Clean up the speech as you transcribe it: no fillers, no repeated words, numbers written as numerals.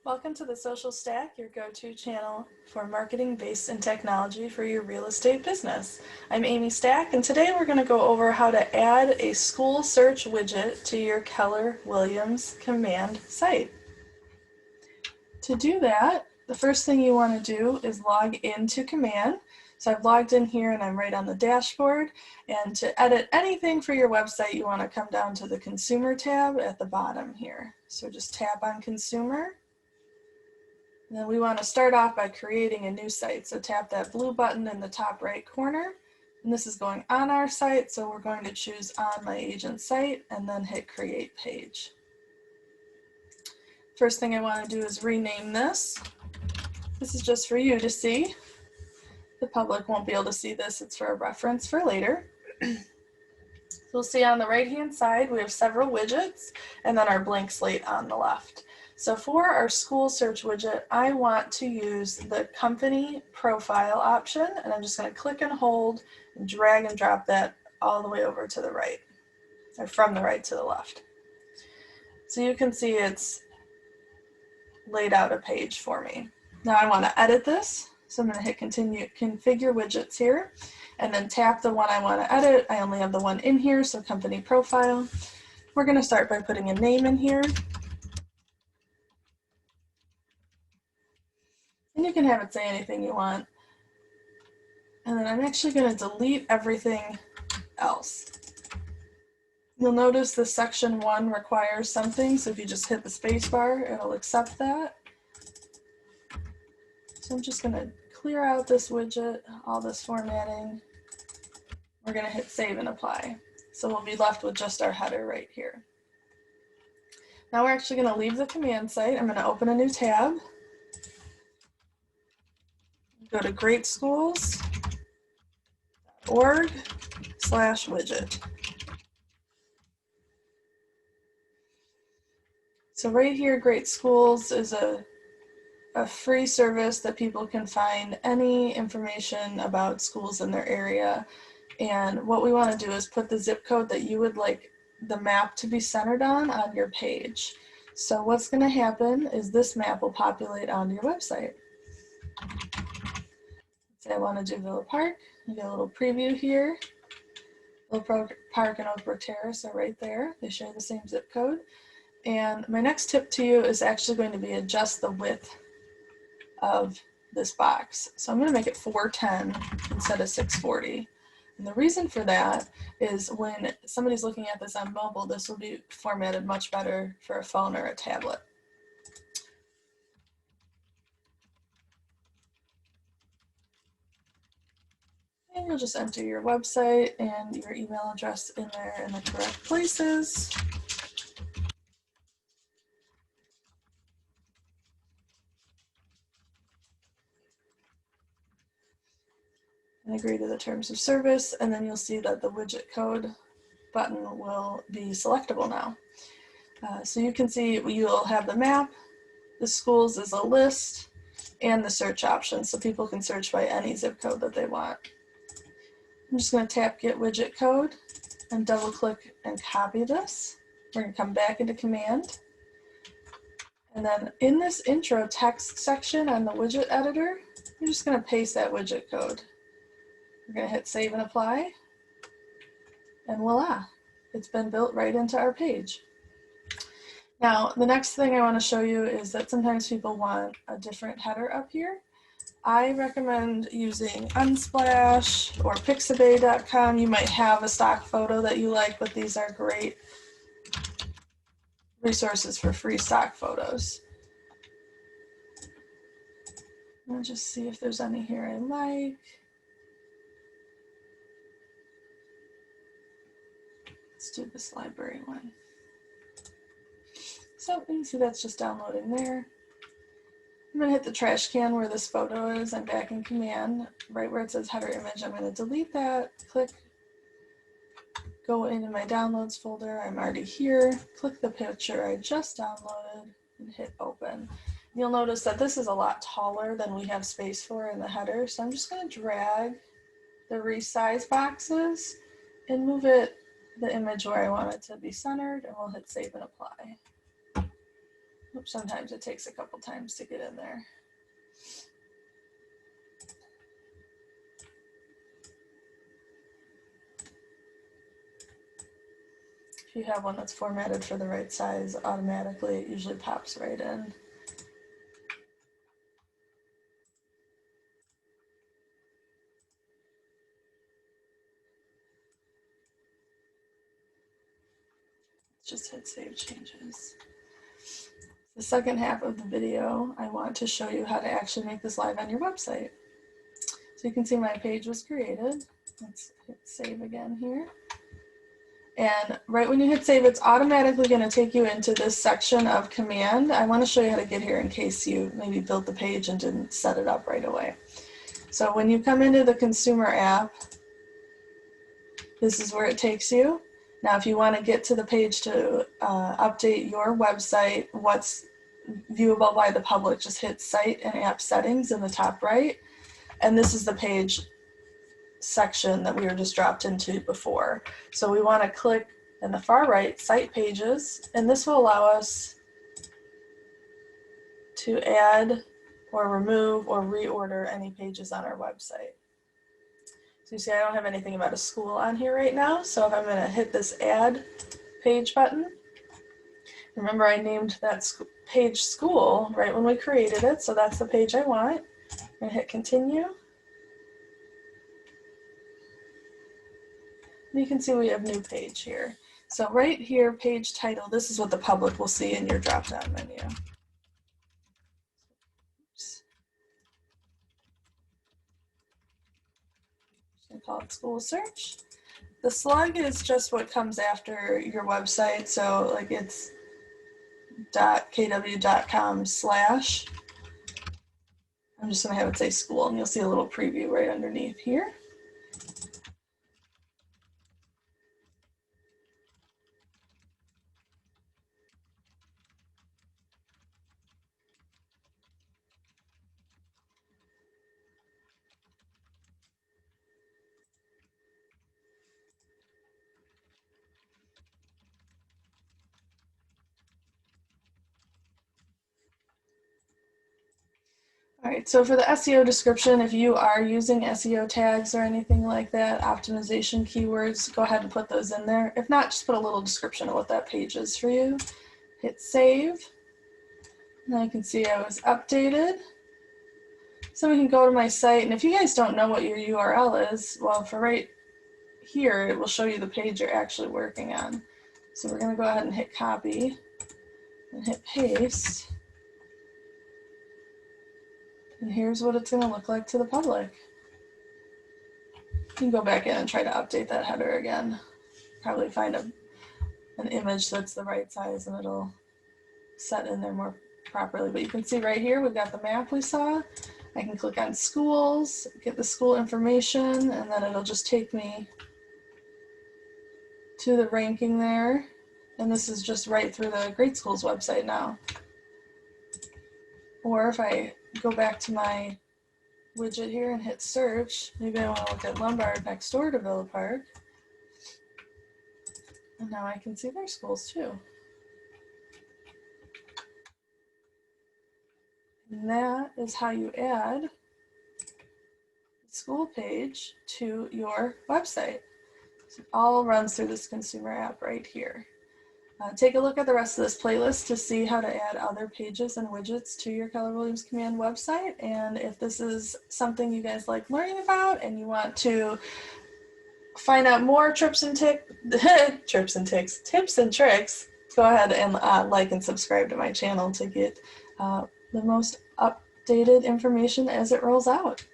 Welcome to the Social Stack, your go-to channel for marketing based in technology for your real estate business. I'm Amy Stack, and today we're going to go over how to add a school search widget to your Keller Williams Command site. To do that, the first thing you want to do is log into Command. So I've logged in here and I'm right on the dashboard. And to edit anything for your website, you want to come down to the Consumer tab at the bottom here. So just tap on Consumer. And then we want to start off by creating a new site. So tap that blue button in the top right corner. And this is going on our site, so we're going to choose on my agent site and then hit create page. First thing I want to do is rename this. This is just for you to see. The public won't be able to see this. It's for a reference for later. You'll see on the right-hand side, we have several widgets and then our blank slate on the left. So for our school search widget, I want to use the company profile option, and I'm just going to click and hold and drag and drop that all the way over to the right, or from the right to the left. So you can see it's laid out a page for me. Now I want to edit this, so I'm going to hit continue, configure widgets here, and then tap the one I want to edit. I only have the one in here, so company profile. We're going to start by putting a name in here. And you can have it say anything you want. And then I'm actually going to delete everything else. You'll notice the section 1 requires something, so if you just hit the space bar, it'll accept that. So I'm just going to clear out this widget, all this formatting. We're going to hit save and apply. So we'll be left with just our header right here. Now we're actually going to leave the command site. I'm going to open a new tab. Go to greatschools.org/widget. So right here, Great Schools is a free service that people can find any information about schools in their area. And what we want to do is put the zip code that you would like the map to be centered on your page. So what's going to happen is this map will populate onto your website. Say I want to do Villa Park. You get a little preview here. Villa Park and Oakbrook Terrace are right there. They share the same zip code. And my next tip to you is actually going to be adjust the width of this box. So I'm going to make it 410 instead of 640. And the reason for that is when somebody's looking at this on mobile, this will be formatted much better for a phone or a tablet. And you'll just enter your website and your email address in there in the correct places. And agree to the terms of service, and then you'll see that the widget code button will be selectable now. So you can see you'll have the map, the schools as a list, and the search option, so people can search by any zip code that they want. I'm just going to tap Get Widget Code and double click and copy this. We're going to come back into Command. And then in this intro text section on the widget editor, you're just going to paste that widget code. We're going to hit Save and Apply. And voila, it's been built right into our page. Now, the next thing I want to show you is that sometimes people want a different header up here. I recommend using Unsplash or Pixabay.com. You might have a stock photo that you like, but these are great resources for free stock photos. I'll just see if there's any here I like. Let's do this library one. So you can see that's just downloading there. I'm going to hit the trash can where this photo is. I'm back in Command, right where it says header image. I'm going to delete that, click, go into my downloads folder. I'm already here. Click the picture I just downloaded and hit open. You'll notice that this is a lot taller than we have space for in the header. So I'm just going to drag the resize boxes and move it, the image where I want it to be centered, and we'll hit Save and Apply. Sometimes it takes a couple times to get in there. If you have one that's formatted for the right size, automatically it usually pops right in. Just hit save changes. The second half of the video, I want to show you how to actually make this live on your website. So you can see my page was created. Let's hit save again here. And right when you hit save, it's automatically going to take you into this section of command. I want to show you how to get here in case you maybe built the page and didn't set it up right away. So when you come into the consumer app, this is where it takes you. Now, if you want to get to the page to update your website, what's viewable by the public, just hit Site and App Settings in the top right. And this is the page section that we were just dropped into before. So we want to click in the far right, Site Pages, and this will allow us to add or remove or reorder any pages on our website. So you see I don't have anything about a school on here right now, so if I'm going to hit this Add Page button, remember I named that page School right when we created it, so that's the page I want. I'm going to hit Continue. And you can see we have New Page here. So right here, Page Title, this is what the public will see in your drop-down menu. Oops. I call it School Search. The slug is just what comes after your website, so like it's .kw.com/. I'm just going to have it say school, and you'll see a little preview right underneath here. All right, so for the SEO description, if you are using SEO tags or anything like that, optimization keywords, go ahead and put those in there. If not, just put a little description of what that page is for you. Hit save. Now you can see I was updated. So we can go to my site, and if you guys don't know what your URL is, well, for right here, it will show you the page you're actually working on. So we're going to go ahead and hit copy and hit paste. And here's what it's going to look like to the public. You can go back in and try to update that header again. Probably find an image that's the right size and it'll set in there more properly. But you can see right here, we've got the map we saw. I can click on schools, get the school information, and then it'll just take me to the ranking there. And this is just right through the Great Schools website now. Or if I go back to my widget here and hit search, maybe I want to look at Lombard next door to Villa Park. And now I can see their schools too. And that is how you add the school page to your website. So it all runs through this consumer app right here. Take a look at the rest of this playlist to see how to add other pages and widgets to your Keller Williams Command website. And if this is something you guys like learning about and you want to find out more tips and tricks, go ahead and like and subscribe to my channel to get the most updated information as it rolls out.